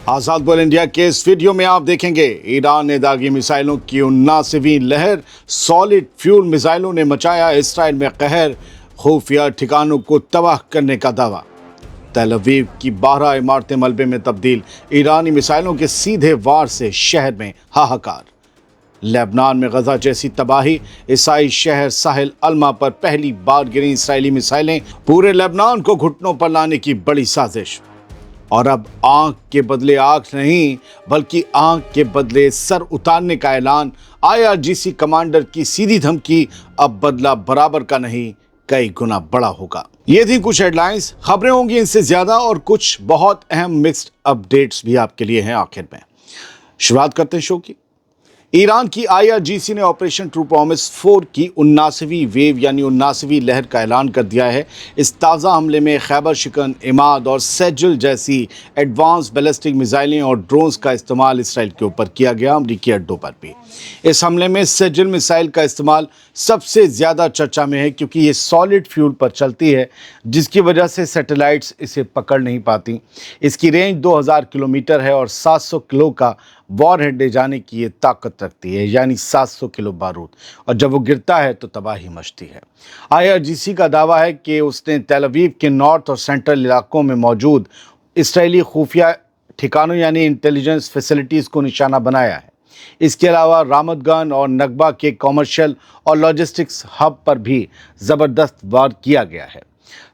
आज़ाद बोल इंडिया के इस वीडियो में आप देखेंगे ईरान ने दागी मिसाइलों की 79वीं लहर, सॉलिड फ्यूल मिसाइलों ने मचाया इसराइल में कहर, खुफिया ठिकानों को तबाह करने का दावा। तेल अवीव की 12 इमारतें मलबे में तब्दील, ईरानी मिसाइलों के सीधे वार से शहर में हाहाकार। लेबनान में गजा जैसी तबाही, ईसाई शहर साहिल अल्मा पर पहली बार गिरी इसराइली मिसाइलें, पूरे लेबनान को घुटनों पर लाने की बड़ी साजिश। और अब आंख के बदले आंख नहीं बल्कि आंख के बदले सर उतारने का ऐलान। IRGC कमांडर की सीधी धमकी, अब बदला बराबर का नहीं कई गुना बड़ा होगा। ये थी कुछ हेडलाइंस, खबरें होंगी इनसे ज्यादा और कुछ बहुत अहम मिक्स्ड अपडेट्स भी आपके लिए हैं। आखिर में शुरुआत करते हैं शो की। ईरान की IRGC ने ऑपरेशन ट्रू प्रॉमिस 4 की 79वीं वेव यानी 79वीं लहर का ऐलान कर दिया है। इस ताज़ा हमले में खैबर शिकन, इमाद और सेजुल जैसी एडवांस बैलिस्टिक मिसाइलें और ड्रोन्स का इस्तेमाल इसराइल के ऊपर किया गया, अमरीकी अड्डों पर भी। इस हमले में सेजुल मिसाइल का इस्तेमाल सबसे ज़्यादा चर्चा में है क्योंकि ये सॉलिड फ्यूल पर चलती है, जिसकी वजह से सैटेलाइट्स इसे पकड़ नहीं पाती। इसकी रेंज 2000 किलोमीटर है और 700 किलो का वॉरहेड ले जाने की ये ताकत रखती है, यानी 700 किलो बारूद, और जब वो गिरता है तो तबाही मचती है। IRGC का दावा है कि उसने तेल अवीव के नॉर्थ और सेंट्रल इलाकों में मौजूद इसराइली खुफिया ठिकानों यानी इंटेलिजेंस फैसिलिटीज़ को निशाना बनाया है। इसके अलावा रामत गन और नगबा के कॉमर्शियल और लॉजिस्टिक्स हब पर भी ज़बरदस्त वार किया गया है।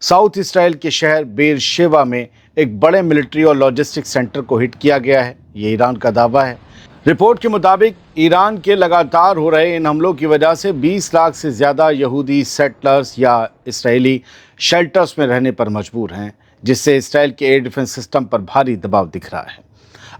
साउथ इसराइल के शहर बेरशेवा में एक बड़े मिलिट्री और लॉजिस्टिक सेंटर को हिट किया गया है, ये ईरान का दावा है। रिपोर्ट के मुताबिक ईरान के लगातार हो रहे इन हमलों की वजह से 20 लाख से ज़्यादा यहूदी सेटलर्स या इसराइली शेल्टर्स में रहने पर मजबूर हैं, जिससे इसराइल के एयर डिफेंस सिस्टम पर भारी दबाव दिख रहा है।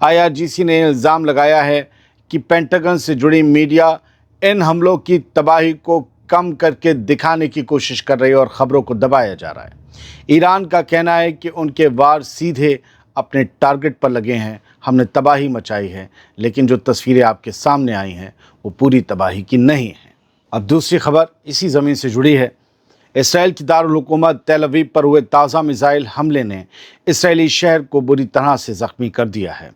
IRGC ने इल्ज़ाम लगाया है कि पेंटागन से जुड़ी मीडिया इन हमलों की तबाही को कम करके दिखाने की कोशिश कर रही है और ख़बरों को दबाया जा रहा है। ईरान का कहना है कि उनके वार सीधे अपने टारगेट पर लगे हैं, हमने तबाही मचाई है, लेकिन जो तस्वीरें आपके सामने आई हैं वो पूरी तबाही की नहीं हैं। अब दूसरी खबर इसी ज़मीन से जुड़ी है। इसराइल की दारुल हुकूमत तेल अवीव पर हुए ताज़ा मिसाइल हमले ने इसराइली शहर को बुरी तरह से ज़ख्मी कर दिया है।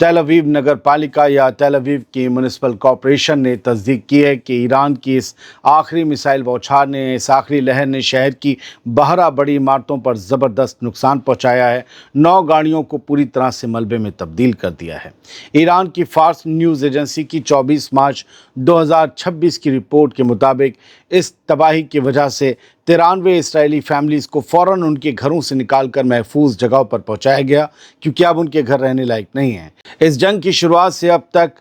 तेल अवीव नगर पालिका या तेल अवीव की म्यूनिसिपल कॉरपोरेशन ने तस्दीक की है कि ईरान की इस आखिरी मिसाइल बौछार ने, इस आखिरी लहर ने शहर की 12 बड़ी इमारतों पर ज़बरदस्त नुकसान पहुँचाया है। 9 गाड़ियों को पूरी तरह से मलबे में तब्दील कर दिया है। ईरान की फार्स न्यूज़ एजेंसी की 24 मार्च 2026 की रिपोर्ट के मुताबिक इस तबाही की वजह से 93 इसराइली फैमिलीज़ को फ़ौरन उनके घरों से निकालकर महफूज जगहों पर पहुंचाया गया, क्योंकि अब उनके घर रहने लायक नहीं हैं। इस जंग की शुरुआत से अब तक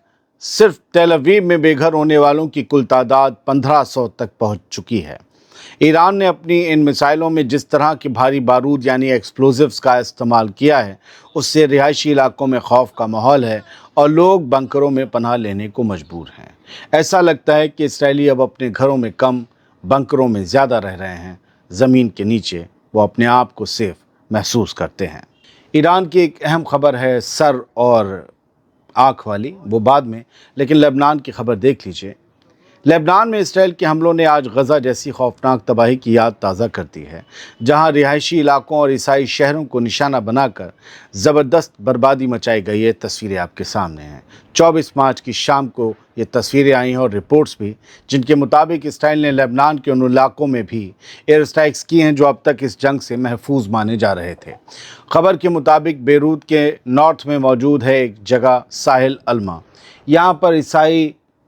सिर्फ तेल अवीव में बेघर होने वालों की कुल तादाद 1500 तक पहुंच चुकी है। ईरान ने अपनी इन मिसाइलों में जिस तरह के भारी बारूद यानी एक्सप्लोजिव्स का इस्तेमाल किया है, उससे रिहायशी इलाकों में खौफ का माहौल है और लोग बंकरों में पनाह लेने को मजबूर हैं। ऐसा लगता है कि इसराइली अब अपने घरों में कम, बंकरों में ज़्यादा रह रहे हैं। ज़मीन के नीचे वो अपने आप को सेफ महसूस करते हैं। ईरान की एक अहम खबर है सर और आँख वाली, वो बाद में, लेकिन लेबनान की खबर देख लीजिए। लेबनान में इसराइल के हमलों ने आज गजा जैसी खौफनाक तबाही की याद ताज़ा कर दी है, जहां रिहायशी इलाकों और ईसाई शहरों को निशाना बनाकर ज़बरदस्त बर्बादी मचाई गई है। तस्वीरें आपके सामने हैं। 24 मार्च की शाम को ये तस्वीरें आई हैं और रिपोर्ट्स भी, जिनके मुताबिक इसराइल ने लेबनान के उन इलाकों में भी एयर स्ट्राइक्स की हैं जो अब तक इस जंग से महफूज माने जा रहे थे। खबर के मुताबिक बेरूत के नॉर्थ में मौजूद है एक जगह साहिल अल्मा। यहाँ पर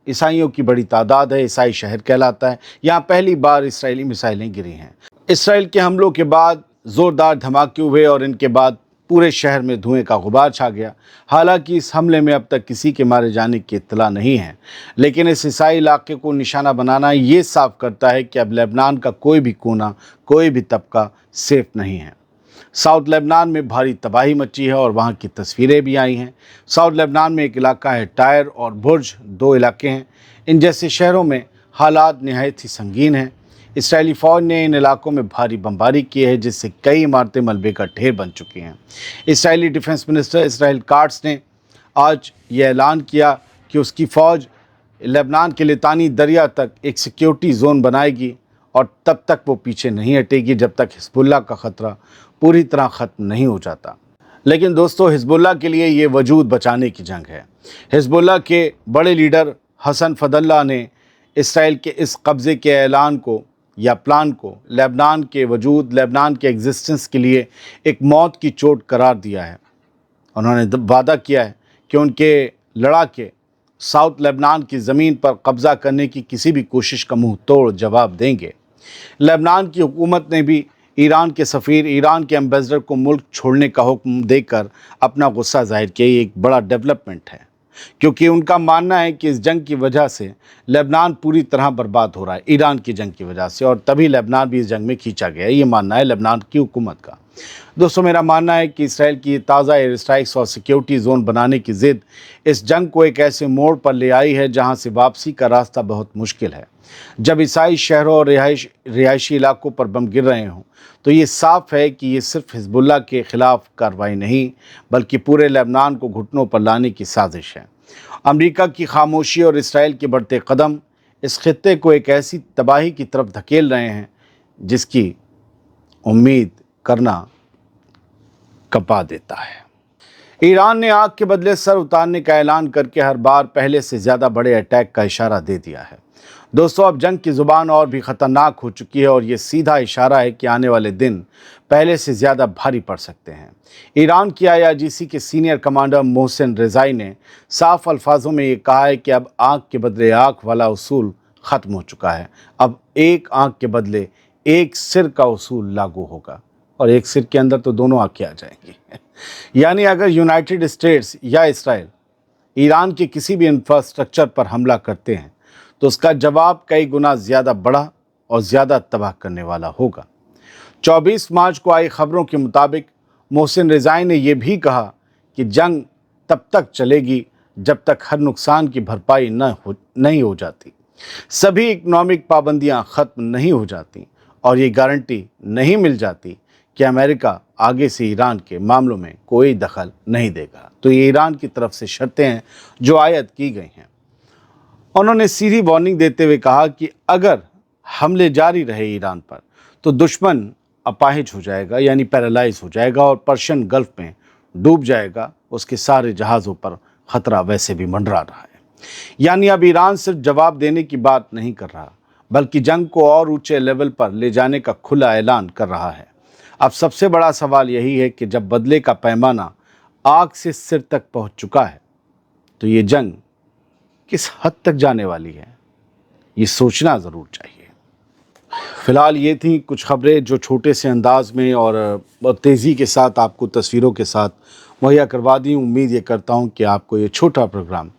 ईसाइयों की बड़ी तादाद है, ईसाई शहर कहलाता है। यहाँ पहली बार इसराइली मिसाइलें गिरी हैं। इसराइल के हमलों के बाद ज़ोरदार धमाके हुए और इनके बाद पूरे शहर में धुएं का गुबार छा गया। हालांकि इस हमले में अब तक किसी के मारे जाने की इत्तला नहीं है, लेकिन इस ईसाई इलाके को निशाना बनाना ये साफ करता है कि अब लेबनान का कोई भी कोना, कोई भी तबका सेफ नहीं है। साउथ लेबनान में भारी तबाही मची है और वहाँ की तस्वीरें भी आई हैं। साउथ लेबनान में एक इलाका है टायर और बुर्ज, 2 इलाके हैं। इन जैसे शहरों में हालात निहायत ही संगीन हैं। इसराइली फ़ौज ने इन इलाकों में भारी बमबारी की है, जिससे कई इमारतें मलबे का ढेर बन चुकी हैं। Israeli defence minister Israel cuts ने आज ये ऐलान किया कि उसकी फ़ौज लेबनान के लितानी दरिया तक एक सिक्योरिटी जोन बनाएगी और तब तक वो पीछे नहीं हटेगी जब तक हिजबुल्लाह का ख़तरा पूरी तरह ख़त्म नहीं हो जाता। لیکن دوستو حزب اللہ کے لیے یہ وجود بچانے کی جنگ ہے۔ حزب اللہ کے بڑے لیڈر حسن فد اللہ نے اسرائیل کے اس قبضے کے اعلان کو یا پلان کو لبنان کے وجود، لبنان کے ایگزسٹنس کے لیے ایک موت کی چوٹ قرار دیا ہے۔ انہوں نے وعدہ کیا ہے کہ ان کے لڑاکے ساؤتھ لبنان کی زمین پر قبضہ کرنے کی کسی بھی کوشش کا منہ توڑ جواب دیں گے۔ لبنان کی حکومت نے بھی ایران کے سفیر، ایران کے ایمبیسڈر کو ملک چھوڑنے کا حکم دے کر اپنا غصہ ظاہر کیا۔ یہ ایک بڑا ڈیولپمنٹ ہے، کیونکہ ان کا ماننا ہے کہ اس جنگ کی وجہ سے لبنان پوری طرح برباد ہو رہا ہے، ایران کی جنگ کی وجہ سے، اور تبھی لبنان بھی اس جنگ میں کھینچا گیا ہے۔ یہ ماننا ہے لبنان کی حکومت کا۔ دوستو میرا ماننا ہے کہ اسرائیل کی تازہ ایئر اسٹرائکس اور سیکیورٹی زون بنانے کی ضد اس جنگ کو ایک ایسے موڑ پر لے آئی ہے جہاں سے واپسی کا راستہ بہت مشکل ہے۔ جب عیسائی شہروں اور رہائشی علاقوں پر بم گر رہے ہوں تو یہ صاف ہے کہ یہ صرف حزب اللہ کے خلاف کارروائی نہیں بلکہ پورے لبنان کو گھٹنوں پر لانے کی سازش ہے۔ امریکہ کی خاموشی اور اسرائیل کے بڑھتے قدم اس خطے کو ایک ایسی تباہی کی طرف دھکیل رہے ہیں جس کی امید کرنا کپا دیتا ہے۔ ایران نے آگ کے بدلے سر اتارنے کا اعلان کر کے ہر بار پہلے سے زیادہ بڑے اٹیک کا اشارہ دے دیا ہے۔ دوستو اب جنگ کی زبان اور بھی خطرناک ہو چکی ہے اور یہ سیدھا اشارہ ہے کہ آنے والے دن پہلے سے زیادہ بھاری پڑ سکتے ہیں۔ ایران کی IRGC کے سینئر کمانڈر محسن رضائی نے صاف الفاظوں میں یہ کہا ہے کہ اب آنکھ کے بدلے آنکھ والا اصول ختم ہو چکا ہے۔ اب ایک آنکھ کے بدلے ایک سر کا اصول لاگو ہوگا، اور ایک سر کے اندر تو دونوں آنکھیں آ جائیں گی۔ یعنی اگر یونائٹڈ اسٹیٹس یا اسرائیل ایران کے کسی بھی انفراسٹرکچر پر حملہ کرتے ہیں تو اس کا جواب کئی گنا زیادہ بڑا اور زیادہ تباہ کرنے والا ہوگا۔ 24 مارچ کو آئی خبروں کے مطابق محسن رضائی نے یہ بھی کہا کہ جنگ تب تک چلے گی جب تک ہر نقصان کی بھرپائی نہیں ہو جاتی، سبھی اکنامک پابندیاں ختم نہیں ہو جاتی اور یہ گارنٹی نہیں مل جاتی کہ امریکہ آگے سے ایران کے معاملوں میں کوئی دخل نہیں دے گا۔ تو یہ ایران کی طرف سے شرطیں ہیں جو عائد کی گئی ہیں۔ انہوں نے سیدھی وارننگ دیتے ہوئے کہا کہ اگر حملے جاری رہے ایران پر تو دشمن اپاہج ہو جائے گا، یعنی پیرالائز ہو جائے گا اور پرشین گلف میں ڈوب جائے گا۔ اس کے سارے جہازوں پر خطرہ ویسے بھی منڈرا رہا ہے۔ یعنی اب ایران صرف جواب دینے کی بات نہیں کر رہا بلکہ جنگ کو اور اونچے لیول پر لے جانے کا کھلا اعلان کر رہا ہے۔ اب سب سے بڑا سوال یہی ہے کہ جب بدلے کا پیمانہ آگ سے سر تک پہنچ چکا ہے تو یہ جنگ کس حد تک جانے والی ہے، یہ سوچنا ضرور چاہیے۔ فی الحال یہ تھیں کچھ خبریں جو چھوٹے سے انداز میں اور بہت تیزی کے ساتھ آپ کو تصویروں کے ساتھ مہیا کروا دی۔ امید یہ کرتا ہوں کہ آپ کو یہ چھوٹا پروگرام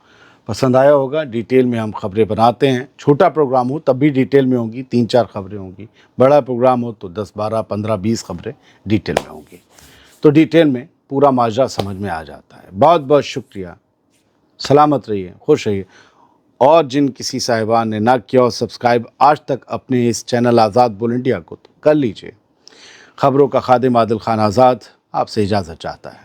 پسند آیا ہوگا۔ ڈیٹیل میں ہم خبریں بناتے ہیں، چھوٹا پروگرام ہو تب بھی ڈیٹیل میں ہوں گی، 3-4 خبریں ہوں گی، بڑا پروگرام ہو تو 10, 12, 15, 20 خبریں ڈیٹیل میں ہوں گی، تو ڈیٹیل میں پورا ماجرا سمجھ میں آ جاتا ہے۔ بہت بہت شکریہ، سلامت رہیے، خوش رہیے، اور جن کسی صاحبان نے نہ کیا اور سبسکرائب آج تک اپنے اس چینل آزاد بول انڈیا کو تو کر لیجئے۔ خبروں کا خادم عادل خان آزاد آپ سے اجازت چاہتا ہے۔